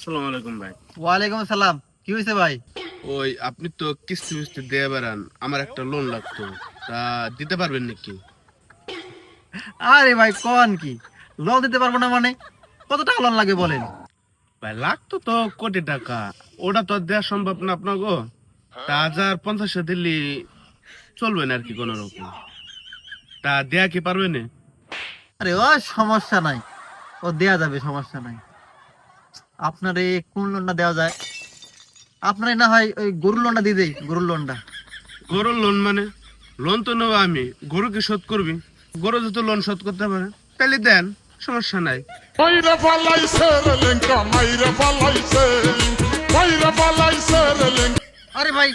আসসালামু আলাইকুম ভাই। ওয়ালাইকুম আসসালাম। কি হয়েছে ভাই? ওই আপনি তো কিস্তি মিস্তি দিয়ে বেড়ান, আমার একটা লোন লাগতো, তা দিতে পারবেন নাকি? আরে ভাই কোন কি, লোন দিতে পারবো না মানে? কত টাকা লোন লাগে বলেন? ভাই লাগতো তো কোটি টাকা, ওটা তো আর দেওয়া সম্ভব না আপনাকে। তা 1050 দিলি চলবে না আর কি কোন রকম, তা দেয়া কি পারবেন? আরে ও সমস্যা নাই, ও দেয়া যাবে, সমস্যা নাই। আপনার এই কোন লোনটা দেওয়া যায়? আপনার না হয় ওই গরুর লোনটা দিয়ে দেই, গরুর লোনটা। গরুর লোন মানে? লোন তো নেবো আমি, গরু কি শোধ করবি? গরু যদি লোন শোধ করতে পারে তাহলে দেন, সমস্যা নাই। Mayra fallaise relenka, mayra fallaise, mayra fallaise relenka. আরে ভাই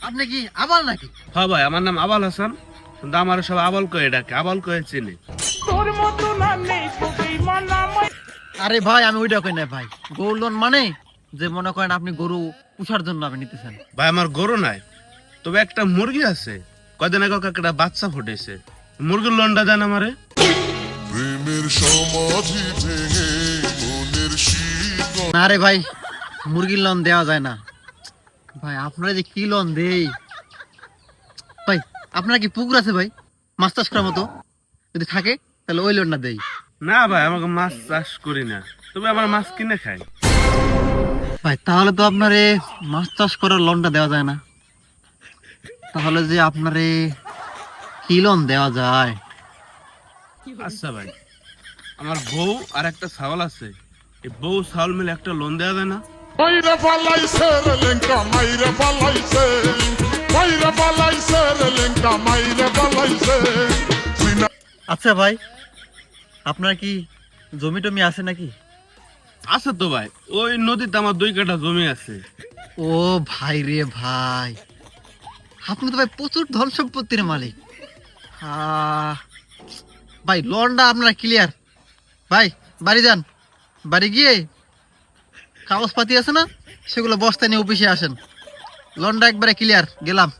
আপনি কি আবাল নাকি? হ্যাঁ ভাই, আমার নাম আবাল হাসান, কিন্তু আমার সব আবাল কয়ে ডাকে, আবাল কয়ে চিনি। আরে ভাই আমি ওইটা কই না ভাই। গরুর লোন মানে যে মনে করেন আপনি গরু পুষার জন্য আপনি নিতেছেন। ভাই আমার গরু নাই, তবে একটা মুরগি আছে, কয়দিন আগে একটা বাচ্চা ফুটেছে, মুরগির লোনটা দেন আমারে। প্রেমের সমাধি ভেঙে মনের শিকল না রে ভাই, মুরগির লোন দেওয়া যায় না ভাই। আপনারা যে কি লোন দেই ভাই? আপনার কি পুকুর আছে ভাই মাছ চাষ করার মতো? যদি থাকে তাহলে ওই লোনটা দেই। না ভাই, আমাকে মাছ চাষ করি না, তবে আমার মাছ কিনে খাই। ভাই তাহলে তো আপনারে মাছ চাষ করার লোনটা দেওয়া যায় না। তাহলে যে আপনারে কি লোন দেওয়া যায়? আচ্ছা ভাই, আমার বউ আর একটা ছাগল আছে, এই বউ ছাগল মিলে একটা লোন দেওয়া যায় না? mayra fallaise relenka, mayra fallaise, mayra fallaise relenka, mayra fallaise. আচ্ছা ভাই, আপনার কি জমি টমি আছে নাকি? আছে তো ভাই, ওই নদীতে আমার 2 কাঠা জমি আছে। ও ভাই রে ভাই, আপনি তো ভাই প্রচুর ধন সম্পত্তির মালিক। ভাই লোনটা আপনার ক্লিয়ার। ভাই বাড়ি যান, বাড়ি গিয়ে কাগজপাতি আছে না সেগুলো বস্তা নিয়ে অফিসে আসেন। লোনটা একবারে ক্লিয়ার, গেলাম।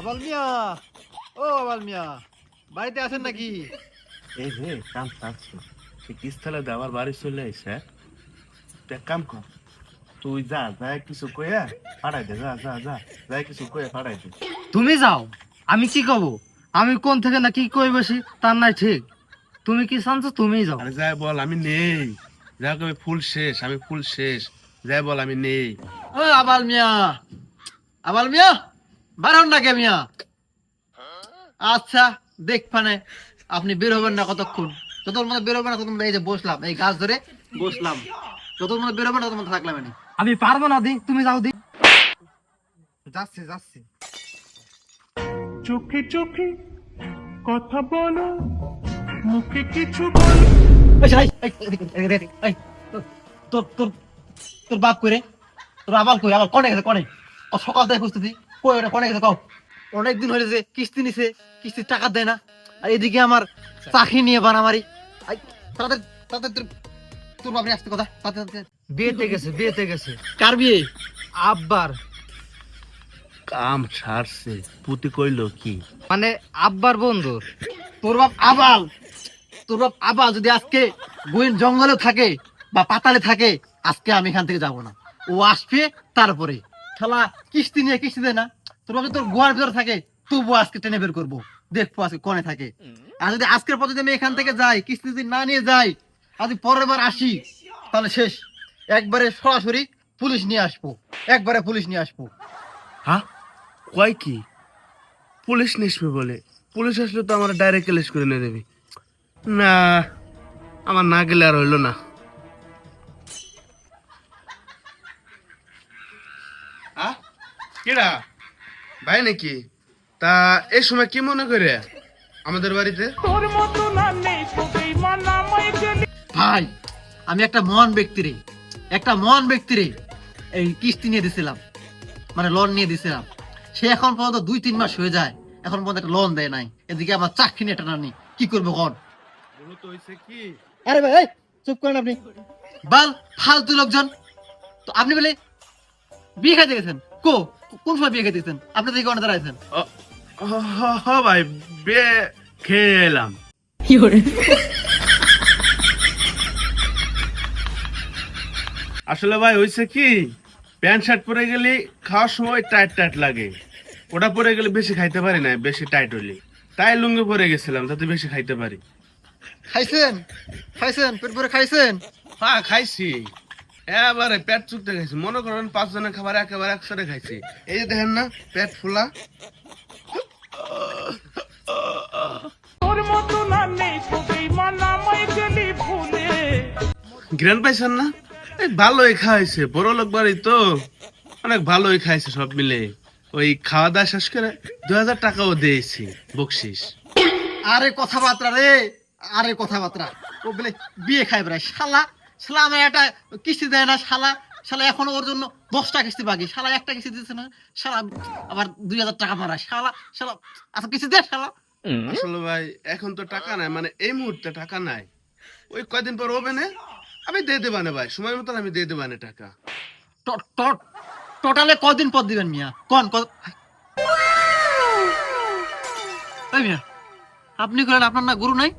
আবাল মিয়া, ও আবাল মিয়া, বাড়িতে আছেন নাকি? এই রে কাম থাকছে, সে কিস্তালে দেওয়ার বাড়ি চলে আইসে। তুই এক কাম কর, তুই যা যা কিছু কয়ে ফাড়াই দে, যা যা যা যাই কিছু কয়ে ফাড়াই দে। তুমি যাও, আমি কি কব? আমি কোন থেকে না কি কই বসি তার নাই ঠিক। তুমি কি চাচ্ছ তুমি যাও। আরে যাই বল আমি নেই, যা কবে ফুল শেষ, আমি ফুল শেষ, যাই বল আমি নেই। ও আবাল মিয়া, আবাল মিয়া, বারণ না কে মিয়া? আচ্ছা দেখবানে, আপনি বের হবেন না কতক্ষণ? যতক্ষণ মধ্যে বের হবেন না ততক্ষণ এই যে বসলাম, এই গাছ ধরে বসলাম। যতক্ষণ মধ্যে বের হবেন না ততক্ষণ থাকলাম আমি। আমি পারবো না দি, তুমি যাও দি। যাচ্ছে যাচ্ছে। চোখে চোখে কথা বলো, মুখে কিছু বলো। এই শালাই, এই, তোর তোর তোর বাপ কই রে? তোর আবাল কই? আবার কনে গেছে কনে? ও সকাল থেকে খুঁজতেছি, কই ওটা কনে গেছে কও? অনেকদিন হয়ে যে কিস্তি নিছে, কিস্তির টাকা দেয় না। আর এদিকে আমার চাকরি নিয়ে বানামারি। আই, তাড়াতাড়ি তাড়াতাড়ি তোর বাপ নিয়ে আসতে কথা, তাড়াতাড়ি। বিয়েতে গেছে, বিয়েতে গেছে। কার বিয়ে? আব্বার, কাম ছাড়ছে, পুতি কইলো কি? মানে আব্বার বন্ধুর। তোর বাপ আবাল, তোর বাপ আবাল যদি আজকে গোয়েন জঙ্গলে থাকে বা পাতালে থাকে, আজকে আমি এখান থেকে যাব না। ও আসবে তারপরে খেলা। কিস্তি নিয়ে কিস্তি দেয় না। তোর বাপ যদি তোর গোয়ার ভিতরে থাকে তবু আজকে টেনে বের করবো, দেখবো আজকে কোনে থাকে। আর যদি আজকের পর যদি আমি এখান থেকে যাই, কিস্তি যদি না নিয়ে যাই, আর যদি পরের বার আসি, তাহলে শেষ। একবারে সরাসরি পুলিশ নিয়ে আসবো, একবারে পুলিশ নিয়ে আসবো। হ্যাঁ কয় কি? পুলিশ নিসবে বলে? পুলিশ আসলে তো আমার ডাইরেক্ট কেলেস করে নিয়ে দেবে। না, আমার না গেলে আর হইলো না। কেডা ভাই নাকি? তা এই সময় কি মনে করে আমাদের বাড়িতে? ভাই আমি একটা মহান ব্যক্তিরে, একটা মহান ব্যক্তিরে এই কিস্তি নিয়ে দিছিলাম, মানে লোন নিয়ে দিছিলাম। সে এখন পর্যন্ত 2-3 মাস হয়ে যায়, এখন পর্যন্ত একটা লোন দেয় নাই। এদিকে আমার চাকরি নিয়ে টানা নেই, কি করবো কন? বলো তো হইছে কি? আরে ভাই এই, চুপ করেন আপনি। বাল ফালতু লোকজন। তো আপনি বলে বিয়ে খাইতে গেছেন, কোন সময় বিয়ে খেতেছেন? আপনি তো এই কারণে দাঁড়াইছেন। ভাই বিয়ে খেয়ে এলাম। আসলে ভাই হয়েছে কি, প্যান্ট শার্ট পরে গেলে খাওয়ার সময় টাইট টাইট লাগে, ওটা পরে গেলে বেশি খাইতে পারি না, বেশি টাইট হইলে, তাই লুঙ্গি পরে গেছিলাম যাতে বেশি খাইতে পারি। খাইছেন? খাইছেন? পেট ভরে খাইছেন? হ্যাঁ খাইছি, এবারে পেট চুকতে খাইছি, মনে করেন 5 জনের খাবার একেবারে একসাথে খাইছি। এই যে দেখেন না পেট ফুলা। গ্রান পাইছেন না? এই ভালোই খাইছে, বড় লোক বাড়ি তো অনেক ভালোই খাইছে সব মিলে। ওই খাওয়া দাওয়া শেষ করে 2000 টাকাও দিয়েছি বকশিস। আরে কথাবার্তা রে, আরে কথাবার্তা। ও বলে বিয়ে খাই বেড়ায় শালা। শালা আমার একটা কিস্তি দেয় না শালা। শালা এখনো ওর জন্য 10টা কিস্তি বাকি, শালা একটা কিস্তি দিচ্ছে না। শালা আবার 2000 টাকা মারা শালা। শালা আচ্ছা কিস্তি দে শালা। আসলে ভাই এখন তো টাকা নাই, মানে এই মুহূর্তে টাকা নাই, ওই কয়দিন পর হবে না, আমি দিয়ে দেবানে ভাই, সময় মতন আমি দিয়ে দেবানে টাকা। টোটালে কদিন পর দিবেন মিয়া? কোন এই মিয়া, আপনি করেন আপনার না গরু নাই,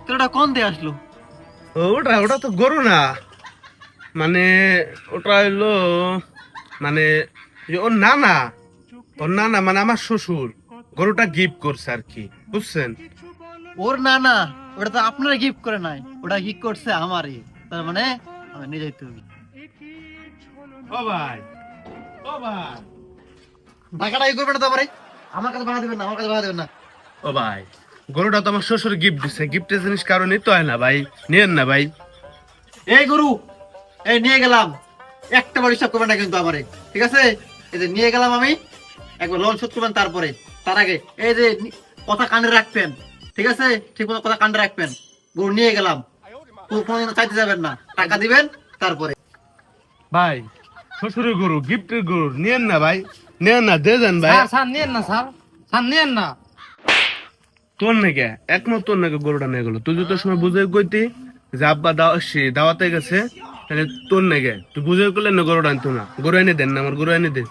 তাহলে ওটা কোন দিয়ে আসলো? ওটা ওটা তো গরু না, মানে ওটা হইলো মানে ওর নানা, ওর নানা মানে আমার শ্বশুর গরুটা গিফট করছে আর কি, বুঝছেন? ওর না না, ওটা তো আপনারা গিফট করে নাই, ওটা গিফট করছে আমারই। তার মানে আমি নিজেই তুমি। ও ভাই, ও ভাই, টাকাটা ই করবেন না তো আমারে, আমার কাছে ভাড়া দেবেন না, আমার কাছে ভাড়া দেবেন না। ও ভাই, গরুটা তো আমার শ্বশুর গিফট দিছে, গিফটের জিনিস কারো নিতে হয় না ভাই, নিয়েন না ভাই। এই গরু, এই নিয়ে গেলাম, একটা বার হিসাব করবেন না কিন্তু আমারে, ঠিক আছে? এই যে নিয়ে গেলাম আমি, একবার লোন শোধ করবেন তারপরে। তার আগে এই যে কথা কানে রাখবেন, ঠিক আছে? ঠিক মতো কথা কানে রাখবেন। গরু নিয়ে গেলাম, কোনোদিন চাইতে যাবেন না, টাকা দিবেন তারপরে। ভাই শ্বশুরের গরু, গিফটের গরু নিয়েন না ভাই, নিয়েন না, দিয়ে দেন ভাই। স্যার স্যার নিয়েন না, স্যার স্যার নিয়েন না। তোর নাকি একমত, তোর নাকি গরুটা নিয়ে গেলো, তুই যদি তোর সময় বুঝে কইতি যে আব্বা দাওয়াতে গেছে, তাহলে তোর নাকি তুই বুঝে করলে না গরুটা আনতো না, গরু এনে দেন না, আমার গরু এনে দে।